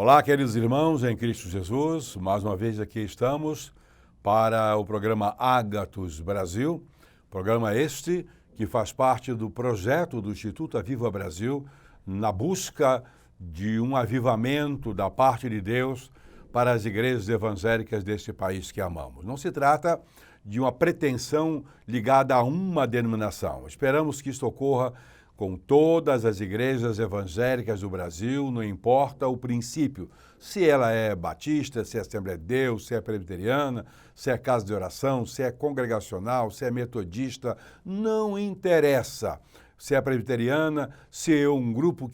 Olá, queridos irmãos em Cristo Jesus, mais uma vez aqui estamos para o programa Ágatos Brasil, programa este que faz parte do projeto do Instituto Aviva Brasil na busca de um avivamento da parte de Deus para as igrejas evangélicas deste país que amamos. Não se trata de uma pretensão ligada a uma denominação. Esperamos que isto ocorra com todas as igrejas evangélicas do Brasil, não importa o princípio, se ela é batista, se é Assembleia de Deus, se é presbiteriana, se é casa de oração, se é congregacional, se é metodista, não interessa. Se é presbiteriana, se é um grupo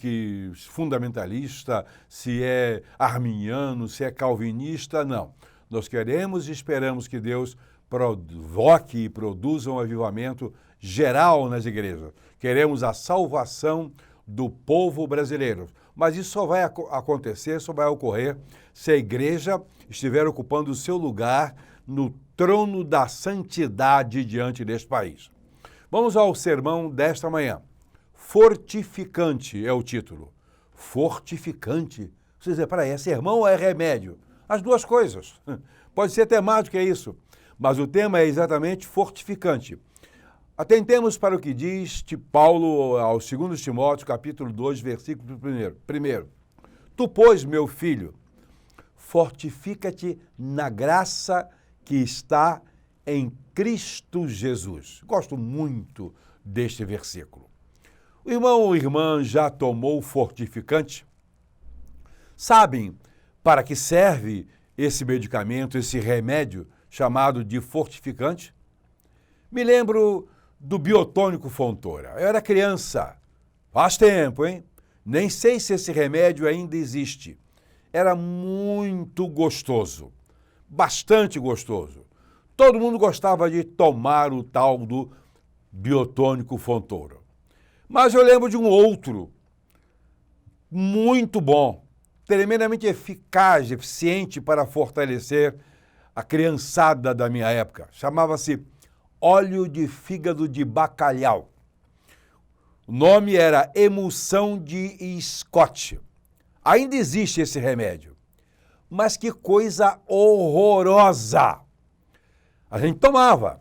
fundamentalista, se é arminiano, se é calvinista, não. Nós queremos e esperamos que Deus provoque e produza um avivamento geral nas igrejas. Queremos a salvação do povo brasileiro. Mas isso só vai acontecer, só vai ocorrer se a igreja estiver ocupando o seu lugar no trono da santidade diante deste país. Vamos ao sermão desta manhã. Fortificante é o título. Fortificante. Você diz, peraí, é sermão ou é remédio? As duas coisas. Pode ser até mais do que isso. Mas o tema é exatamente fortificante. Atentemos para o que diz Paulo aos 2 Timóteo, capítulo 2, versículo 1. Primeiro, tu, pois, meu filho, fortifica-te na graça que está em Cristo Jesus. Gosto muito deste versículo. O irmão ou irmã já tomou fortificante? Sabem para que serve esse medicamento, esse remédio chamado de fortificante? Me lembro do biotônico Fontoura. Eu era criança, faz tempo, hein? Nem sei se esse remédio ainda existe. Era muito gostoso, bastante gostoso. Todo mundo gostava de tomar o tal do biotônico Fontoura. Mas eu lembro de um outro, muito bom, tremendamente eficaz, eficiente para fortalecer a criançada da minha época. Chamava-se óleo de fígado de bacalhau. O nome era emulsão de Scott. Ainda existe esse remédio. Mas que coisa horrorosa! A gente tomava,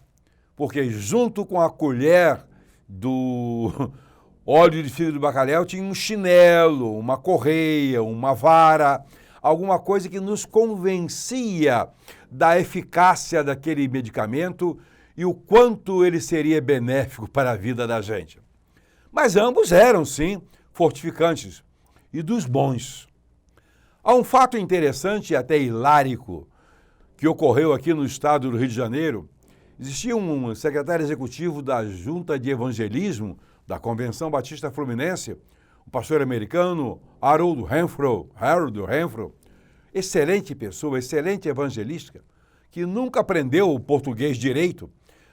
porque junto com a colher do óleo de fígado de bacalhau tinha um chinelo, uma correia, uma vara, alguma coisa que nos convencia da eficácia daquele medicamento e o quanto ele seria benéfico para a vida da gente. Mas ambos eram, sim, fortificantes e dos bons. Há um fato interessante e até hilárico que ocorreu aqui no estado do Rio de Janeiro. Existia um secretário executivo da Junta de Evangelismo da Convenção Batista Fluminense, um pastor americano, Harold Renfro, excelente pessoa, excelente evangelista, que nunca aprendeu o português direito,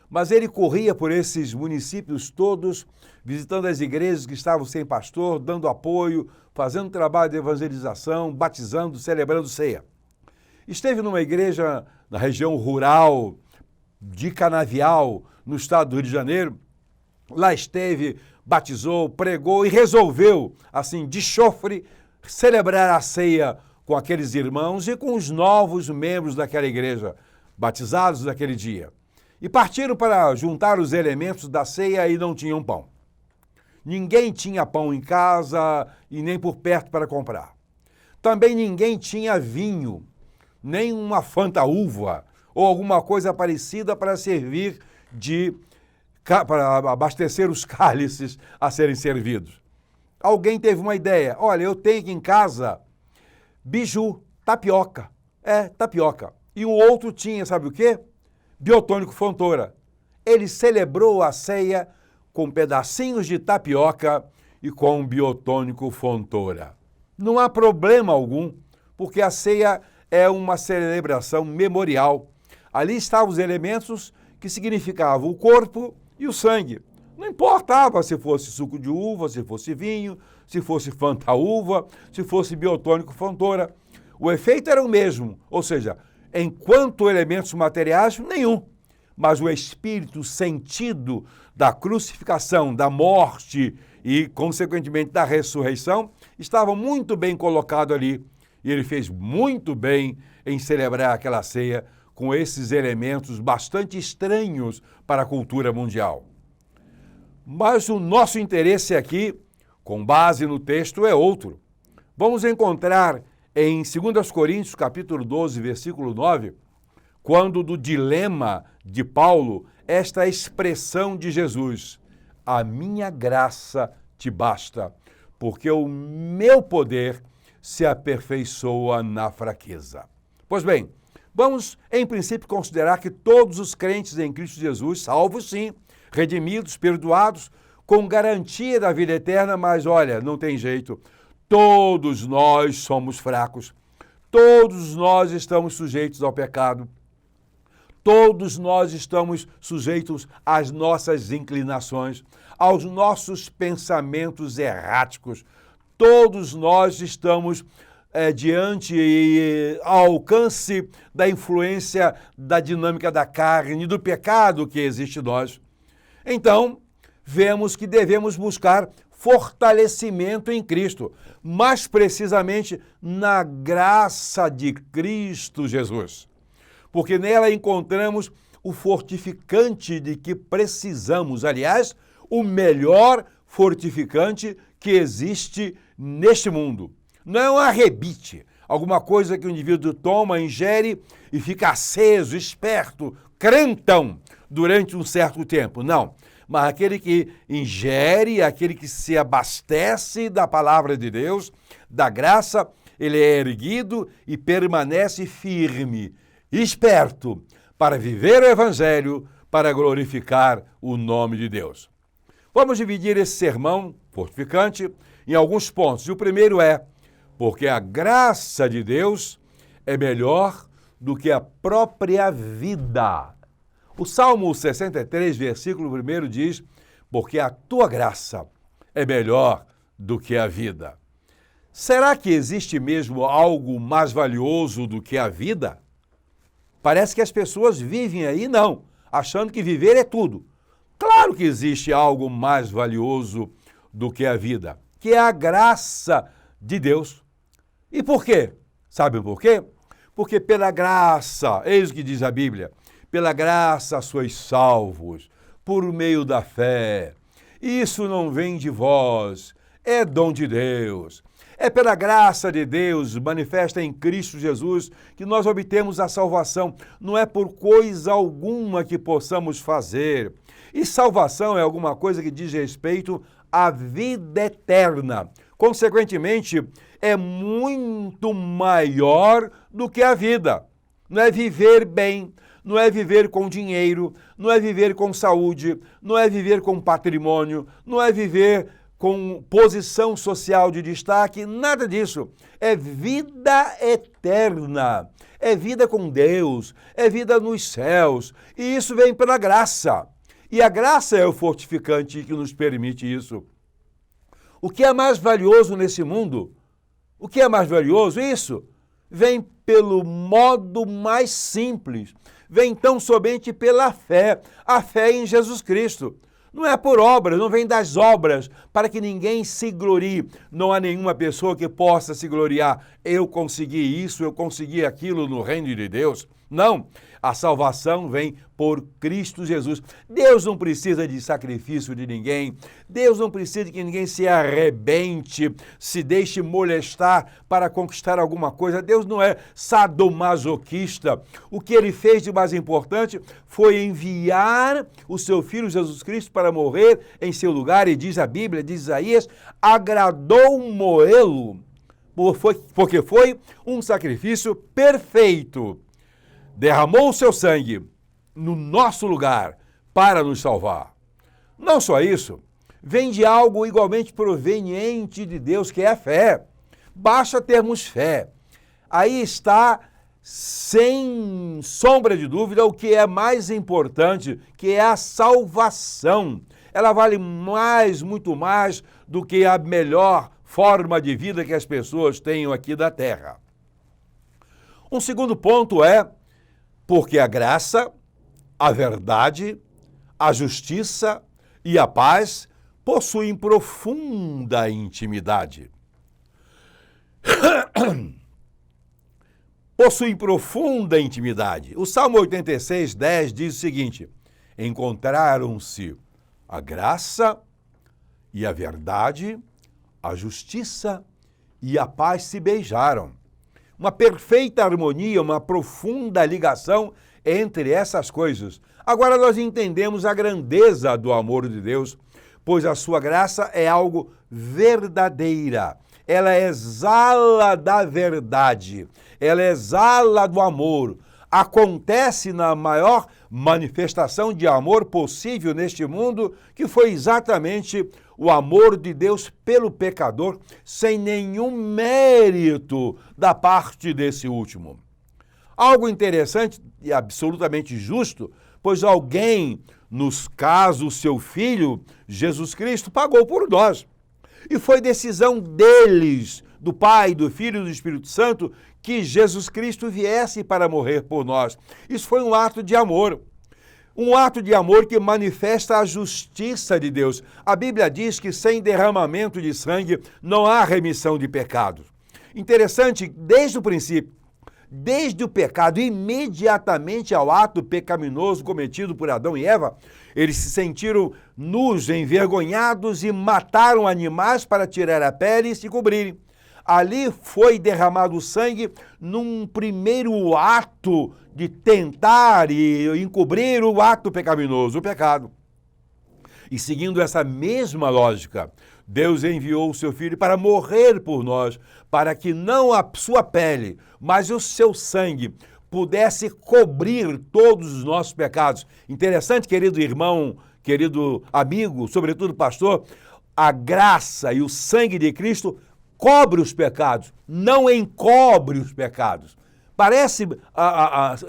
mas ele corria por esses municípios todos, visitando as igrejas que estavam sem pastor, dando apoio, fazendo trabalho de evangelização, batizando, celebrando ceia. Esteve numa igreja na região rural de Canavial, no estado do Rio de Janeiro. Lá esteve, batizou, pregou e resolveu, assim, de chofre, celebrar a ceia com aqueles irmãos e com os novos membros daquela igreja, batizados naquele dia. E partiram para juntar os elementos da ceia e não tinham pão. Ninguém tinha pão em casa e nem por perto para comprar. Também ninguém tinha vinho, nem uma fanta-uva ou alguma coisa parecida para servir para abastecer os cálices a serem servidos. Alguém teve uma ideia. Olha, eu tenho aqui em casa biju, tapioca. Tapioca. E o outro tinha, sabe o quê? Biotônico Fontoura. Ele celebrou a ceia com pedacinhos de tapioca e com biotônico Fontoura. Não há problema algum, porque a ceia é uma celebração memorial. Ali estavam os elementos que significavam o corpo e o sangue. Não importava se fosse suco de uva, se fosse vinho, se fosse fanta-uva, se fosse biotônico Fontoura. O efeito era o mesmo, ou seja, enquanto elementos materiais, nenhum. Mas o espírito, o sentido da crucificação, da morte e, consequentemente, da ressurreição, estava muito bem colocado ali. E ele fez muito bem em celebrar aquela ceia com esses elementos bastante estranhos para a cultura mundial. Mas o nosso interesse aqui, com base no texto, é outro. Vamos encontrar em 2 Coríntios, capítulo 12, versículo 9, quando do dilema de Paulo, esta expressão de Jesus: a minha graça te basta, porque o meu poder se aperfeiçoa na fraqueza. Pois bem, vamos, em princípio, considerar que todos os crentes em Cristo Jesus, salvos sim, redimidos, perdoados, com garantia da vida eterna, mas olha, não tem jeito, todos nós somos fracos, todos nós estamos sujeitos ao pecado, todos nós estamos sujeitos às nossas inclinações, aos nossos pensamentos erráticos. Todos nós estamos diante e ao alcance da influência da dinâmica da carne, do pecado que existe em nós. Então, vemos que devemos buscar fortalecimento em Cristo, mais precisamente na graça de Cristo Jesus, porque nela encontramos o fortificante de que precisamos, aliás, o melhor fortificante que existe neste mundo. Não é um arrebite, alguma coisa que o indivíduo toma, ingere e fica aceso, esperto, crentão durante um certo tempo. Não, mas aquele que ingere, aquele que se abastece da palavra de Deus, da graça, ele é erguido e permanece firme, esperto, para viver o Evangelho, para glorificar o nome de Deus. Vamos dividir esse sermão fortificante em alguns pontos. E o primeiro é: porque a graça de Deus é melhor do que a própria vida. O Salmo 63, versículo 1 diz: porque a tua graça é melhor do que a vida. Será que existe mesmo algo mais valioso do que a vida? Parece que as pessoas vivem aí, não, achando que viver é tudo. Claro que existe algo mais valioso do que a vida, que é a graça de Deus. E por quê? Sabe por quê? Porque pela graça, eis o que diz a Bíblia, pela graça sois salvos, por meio da fé. Isso não vem de vós, é dom de Deus. É pela graça de Deus, manifesta em Cristo Jesus, que nós obtemos a salvação. Não é por coisa alguma que possamos fazer. E salvação é alguma coisa que diz respeito à vida eterna. Consequentemente, é muito maior do que a vida. Não é viver bem, não é viver com dinheiro, não é viver com saúde, não é viver com patrimônio, não é viver com posição social de destaque, nada disso. É vida eterna, é vida com Deus, é vida nos céus, e isso vem pela graça. E a graça é o fortificante que nos permite isso. O que é mais valioso nesse mundo? O que é mais valioso? Isso vem pelo modo mais simples. Vem tão somente pela fé, a fé em Jesus Cristo. Não é por obras, não vem das obras, para que ninguém se glorie. Não há nenhuma pessoa que possa se gloriar. Eu consegui isso, eu consegui aquilo no reino de Deus. Não, a salvação vem por Cristo Jesus. Deus não precisa de sacrifício de ninguém. Deus não precisa que ninguém se arrebente, se deixe molestar para conquistar alguma coisa. Deus não é sadomasoquista. O que ele fez de mais importante foi enviar o seu Filho Jesus Cristo para morrer em seu lugar. E diz a Bíblia, diz Isaías, agradou moê-lo, porque foi um sacrifício perfeito. Derramou o seu sangue no nosso lugar para nos salvar. Não só isso, vem de algo igualmente proveniente de Deus, que é a fé. Basta termos fé. Aí está, sem sombra de dúvida, o que é mais importante, que é a salvação. Ela vale mais, muito mais, do que a melhor forma de vida que as pessoas tenham aqui da terra. Um segundo ponto é: porque a graça, a verdade, a justiça e a paz possuem profunda intimidade. possuem profunda intimidade. O Salmo 86, 10 diz o seguinte: encontraram-se a graça e a verdade, a justiça e a paz se beijaram. Uma perfeita harmonia, uma profunda ligação entre essas coisas. Agora nós entendemos a grandeza do amor de Deus, pois a sua graça é algo verdadeira. Ela exala da verdade, ela exala do amor. Acontece na maior manifestação de amor possível neste mundo, que foi exatamente o amor de Deus pelo pecador, sem nenhum mérito da parte desse último. Algo interessante e absolutamente justo, pois alguém, nos casos seu Filho, Jesus Cristo, pagou por nós. E foi decisão deles, do Pai, do Filho e do Espírito Santo, que Jesus Cristo viesse para morrer por nós. Isso foi um ato de amor. Um ato de amor que manifesta a justiça de Deus. A Bíblia diz que sem derramamento de sangue não há remissão de pecados. Interessante, desde o princípio, desde o pecado, imediatamente ao ato pecaminoso cometido por Adão e Eva, eles se sentiram nus, envergonhados e mataram animais para tirar a pele e se cobrirem. Ali foi derramado sangue num primeiro ato de tentar e encobrir o ato pecaminoso, o pecado. E seguindo essa mesma lógica, Deus enviou o seu Filho para morrer por nós, para que não a sua pele, mas o seu sangue pudesse cobrir todos os nossos pecados. Interessante, querido irmão, querido amigo, sobretudo pastor, a graça e o sangue de Cristo cobre os pecados, não encobre os pecados. Parece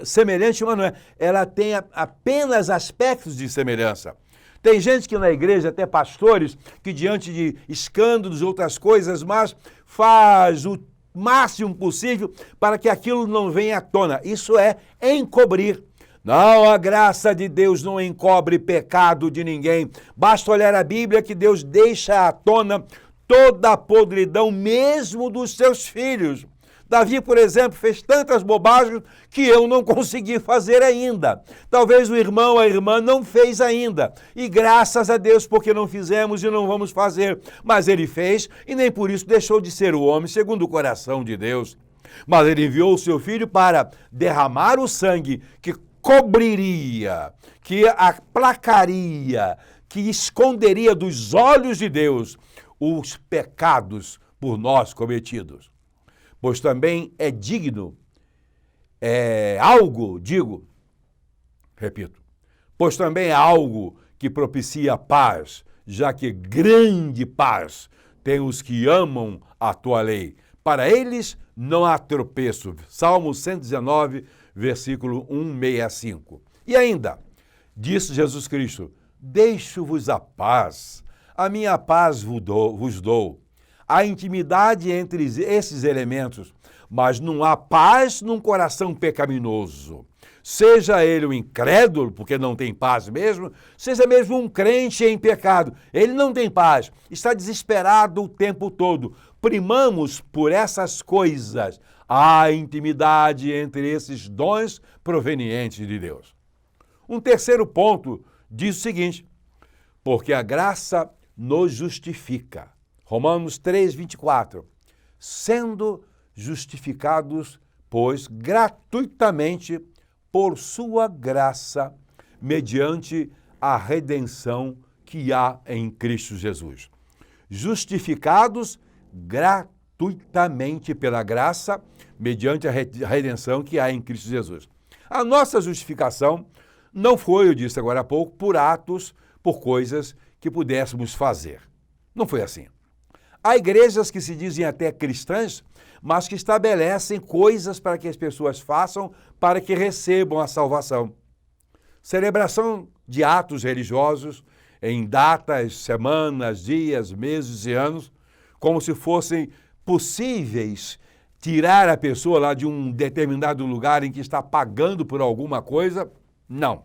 semelhante, mas não é. Ela tem apenas aspectos de semelhança. Tem gente que na igreja, até pastores, que diante de escândalos e outras coisas, mas faz o máximo possível para que aquilo não venha à tona. Isso é encobrir. Não, a graça de Deus não encobre pecado de ninguém. Basta olhar a Bíblia que Deus deixa à tona toda a podridão mesmo dos seus filhos. Davi, por exemplo, fez tantas bobagens que eu não consegui fazer ainda. Talvez o irmão, a irmã não fez ainda. E graças a Deus porque não fizemos e não vamos fazer. Mas ele fez e nem por isso deixou de ser o homem segundo o coração de Deus. Mas ele enviou o seu filho para derramar o sangue que cobriria, que aplacaria, que esconderia dos olhos de Deus os pecados por nós cometidos. Pois também é digno, pois também é algo que propicia paz, já que grande paz tem os que amam a tua lei. Para eles não há tropeço. Salmo 119, versículo 165. E ainda, disse Jesus Cristo: deixo-vos a paz, a minha paz vos dou. Há intimidade entre esses elementos, mas não há paz num coração pecaminoso. Seja ele um incrédulo, porque não tem paz mesmo, seja mesmo um crente em pecado, ele não tem paz, está desesperado o tempo todo. Primamos por essas coisas a intimidade entre esses dons provenientes de Deus. Um terceiro ponto diz o seguinte: porque a graça nos justifica. Romanos 3, 24. Sendo justificados, pois, gratuitamente por sua graça, mediante a redenção que há em Cristo Jesus. Justificados gratuitamente pela graça, mediante a redenção que há em Cristo Jesus. A nossa justificação não foi, eu disse agora há pouco, por atos, por coisas que pudéssemos fazer. Não foi assim. Há igrejas que se dizem até cristãs, mas que estabelecem coisas para que as pessoas façam para que recebam a salvação. Celebração de atos religiosos em datas, semanas, dias, meses e anos, como se fossem possíveis tirar a pessoa lá de um determinado lugar em que está pagando por alguma coisa. Não.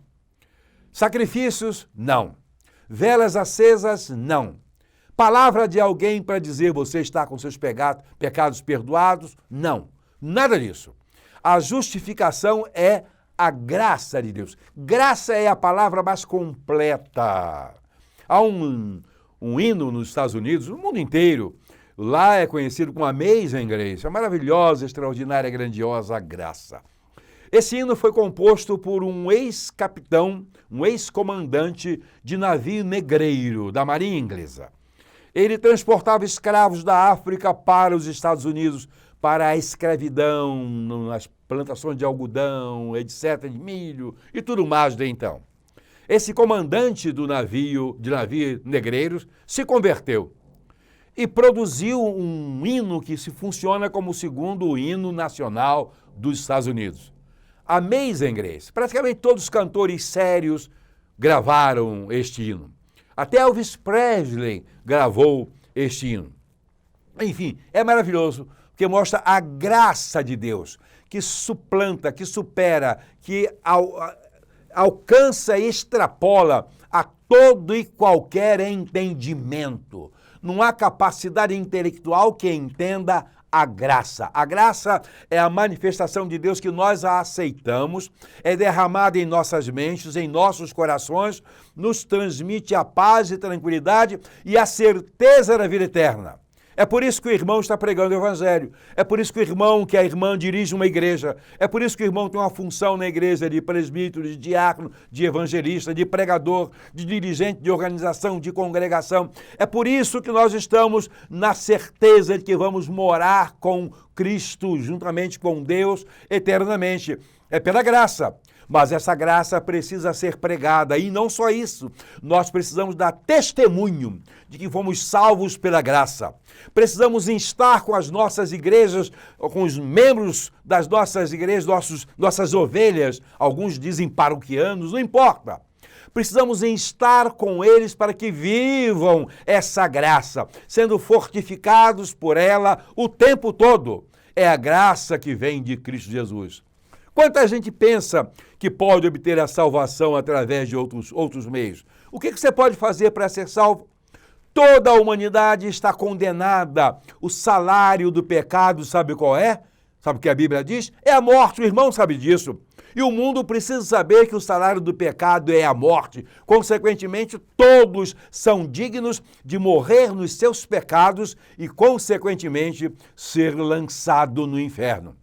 Sacrifícios? Não. Velas acesas? Não. Palavra de alguém para dizer você está com seus pecados perdoados? Não, nada disso. A justificação é a graça de Deus. Graça é a palavra mais completa. Há um hino nos Estados Unidos, no mundo inteiro. Lá é conhecido como Amazing Grace, a maravilhosa, extraordinária, grandiosa graça. Esse hino foi composto por um ex-capitão, um ex-comandante de navio negreiro da Marinha Inglesa. Ele transportava escravos da África para os Estados Unidos, para a escravidão, nas plantações de algodão, etc., de milho e tudo mais de então. Esse comandante de navio negreiros se converteu e produziu um hino que se funciona como o segundo hino nacional dos Estados Unidos. Amazing Grace. Praticamente todos os cantores sérios gravaram este hino. Até Elvis Presley gravou este hino. Enfim, é maravilhoso, porque mostra a graça de Deus, que suplanta, que supera, que alcança e extrapola a todo e qualquer entendimento. Não há capacidade intelectual que entenda a graça. A graça é a manifestação de Deus que nós a aceitamos, é derramada em nossas mentes, em nossos corações, nos transmite a paz e tranquilidade e a certeza da vida eterna. É por isso que o irmão está pregando o evangelho. É por isso que a irmã dirige uma igreja. É por isso que o irmão tem uma função na igreja de presbítero, de diácono, de evangelista, de pregador, de dirigente de organização, de congregação. É por isso que nós estamos na certeza de que vamos morar com Cristo, juntamente com Deus, eternamente. É pela graça. Mas essa graça precisa ser pregada. E não só isso, nós precisamos dar testemunho de que fomos salvos pela graça. Precisamos estar com as nossas igrejas, com os membros das nossas igrejas, nossas ovelhas, alguns dizem paroquianos, não importa. Precisamos estar com eles para que vivam essa graça, sendo fortificados por ela o tempo todo. É a graça que vem de Cristo Jesus. Quanta gente pensa que pode obter a salvação através de outros meios? O que você pode fazer para ser salvo? Toda a humanidade está condenada. O salário do pecado, sabe qual é? Sabe o que a Bíblia diz? É a morte, o irmão sabe disso. E o mundo precisa saber que o salário do pecado é a morte. Consequentemente, todos são dignos de morrer nos seus pecados e, consequentemente, ser lançado no inferno.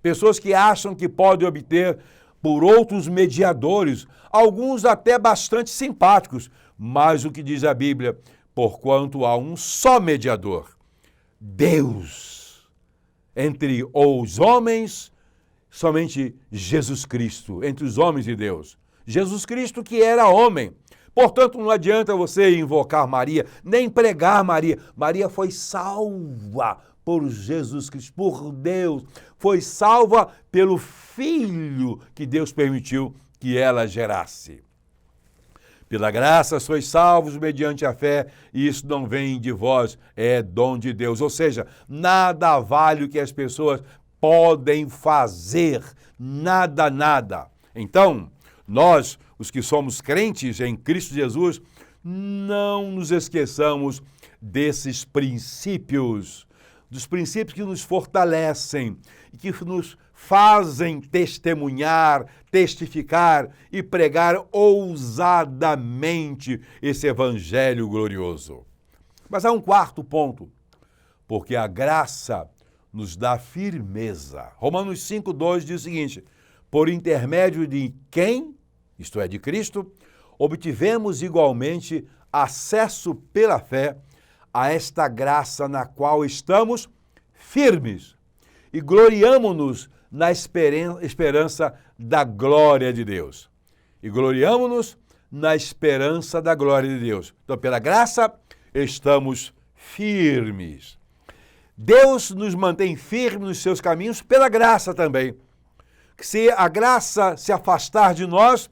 Pessoas que acham que podem obter por outros mediadores, alguns até bastante simpáticos, mas o que diz a Bíblia? Porquanto há um só mediador, Deus, entre os homens, somente Jesus Cristo, entre os homens e Deus. Jesus Cristo que era homem. Portanto, não adianta você invocar Maria, nem pregar Maria. Maria foi salva por Jesus Cristo, por Deus. Foi salva pelo Filho que Deus permitiu que ela gerasse. Pela graça sois salvos mediante a fé, e isso não vem de vós, é dom de Deus. Ou seja, nada vale o que as pessoas podem fazer. Nada. Então, nós, os que somos crentes em Cristo Jesus, não nos esqueçamos desses princípios, dos princípios que nos fortalecem e que nos fazem testemunhar, testificar e pregar ousadamente esse evangelho glorioso. Mas há um quarto ponto, porque a graça nos dá firmeza. Romanos 5:2 diz o seguinte: por intermédio de quem, isto é, de Cristo, obtivemos igualmente acesso pela fé a esta graça na qual estamos firmes e gloriamo-nos na esperança da glória de Deus. E gloriamo-nos na esperança da glória de Deus. Então, pela graça, estamos firmes. Deus nos mantém firmes nos seus caminhos pela graça também. Se a graça se afastar de nós,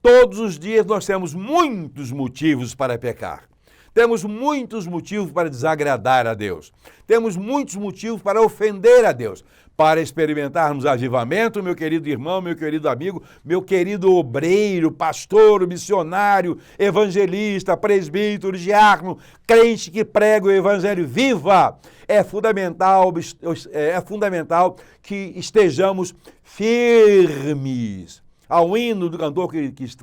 todos os dias nós temos muitos motivos para pecar. Temos muitos motivos para desagradar a Deus. Temos muitos motivos para ofender a Deus, para experimentarmos avivamento, meu querido irmão, meu querido amigo, meu querido obreiro, pastor, missionário, evangelista, presbítero, diácono, crente que prega o evangelho, viva! É fundamental que estejamos firmes. Ao hino do cantor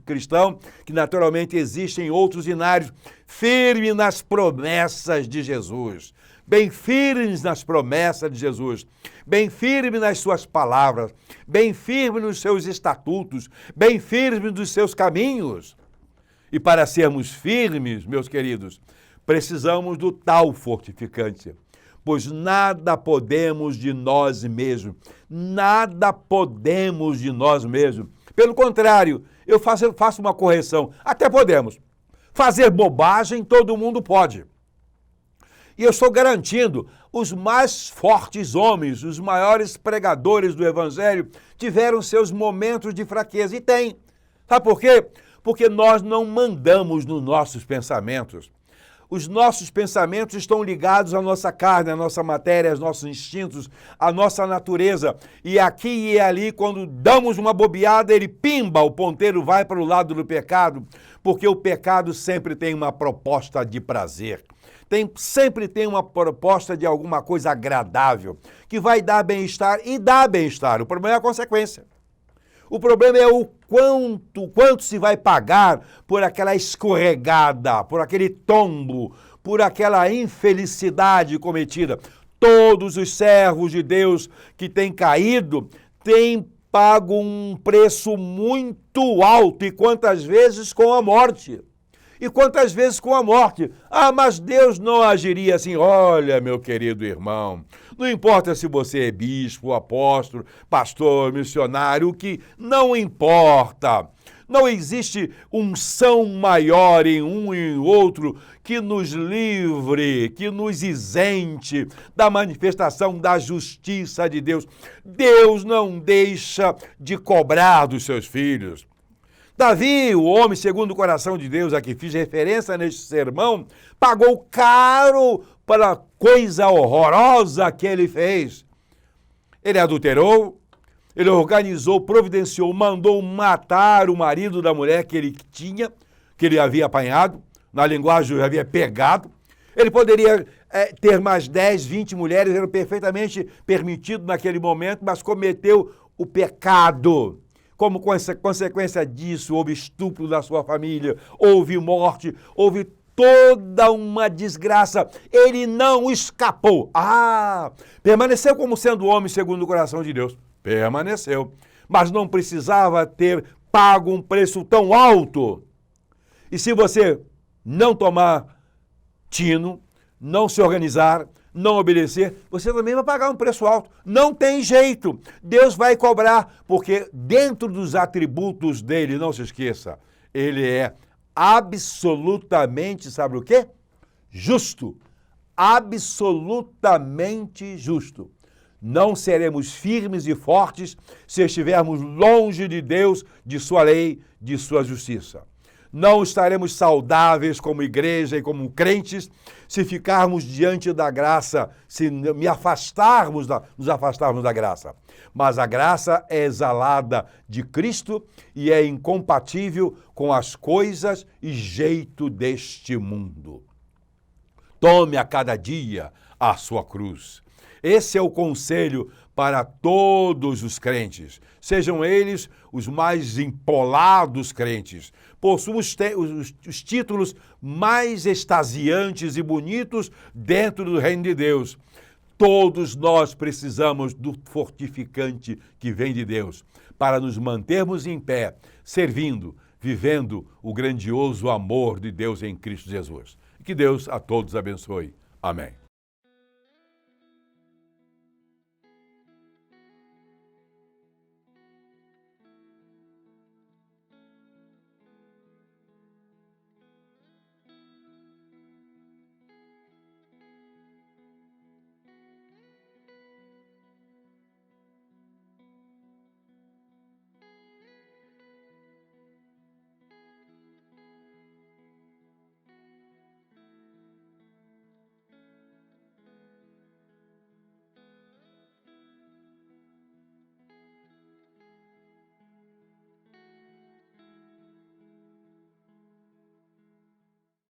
cristão, que naturalmente existe em outros hinários, firme nas promessas de Jesus. Bem firmes nas promessas de Jesus, bem firme nas suas palavras, bem firme nos seus estatutos, bem firme nos seus caminhos. E para sermos firmes, meus queridos, precisamos do tal fortificante, pois nada podemos de nós mesmos, nada podemos de nós mesmos. Pelo contrário, eu faço uma correção, até podemos. Fazer bobagem todo mundo pode. E eu estou garantindo, os mais fortes homens, os maiores pregadores do Evangelho, tiveram seus momentos de fraqueza. E tem. Sabe por quê? Porque nós não mandamos nos nossos pensamentos. Os nossos pensamentos estão ligados à nossa carne, à nossa matéria, aos nossos instintos, à nossa natureza. E aqui e ali, quando damos uma bobeada, ele pimba, o ponteiro vai para o lado do pecado, porque o pecado sempre tem uma proposta de prazer. Sempre tem uma proposta de alguma coisa agradável, que vai dar bem-estar e dá bem-estar. O problema é a consequência. O problema é o quanto se vai pagar por aquela escorregada, por aquele tombo, por aquela infelicidade cometida. Todos os servos de Deus que têm caído têm pago um preço muito alto, e quantas vezes com a morte. E quantas vezes com a morte? Ah, mas Deus não agiria assim. Olha, meu querido irmão, não importa se você é bispo, apóstolo, pastor, missionário, o que não importa. Não existe unção maior em um e em outro que nos livre, que nos isente da manifestação da justiça de Deus. Deus não deixa de cobrar dos seus filhos. Davi, o homem segundo o coração de Deus, a que fiz referência neste sermão, pagou caro pela coisa horrorosa que ele fez. Ele adulterou, ele organizou, providenciou, mandou matar o marido da mulher que ele tinha, que ele havia apanhado, na linguagem havia pegado. Ele poderia ter mais 10, 20 mulheres, era perfeitamente permitido naquele momento, mas cometeu o pecado. Como consequência disso, houve estupro da sua família, houve morte, houve toda uma desgraça. Ele não escapou. Permaneceu como sendo homem segundo o coração de Deus. Permaneceu. Mas não precisava ter pago um preço tão alto. E se você não tomar tino, não se organizar, não obedecer, você também vai pagar um preço alto. Não tem jeito. Deus vai cobrar, porque dentro dos atributos dele, não se esqueça, ele é absolutamente, sabe o quê? Justo. Absolutamente justo. Não seremos firmes e fortes se estivermos longe de Deus, de sua lei, de sua justiça. Não estaremos saudáveis como igreja e como crentes se ficarmos diante da graça, se nos afastarmos da graça. Mas a graça é exalada de Cristo e é incompatível com as coisas e jeito deste mundo. Tome a cada dia a sua cruz. Esse é o conselho para todos os crentes, sejam eles os mais empolados crentes, possuam os títulos mais extasiantes e bonitos dentro do reino de Deus. Todos nós precisamos do fortificante que vem de Deus para nos mantermos em pé, servindo, vivendo o grandioso amor de Deus em Cristo Jesus. Que Deus a todos abençoe. Amém.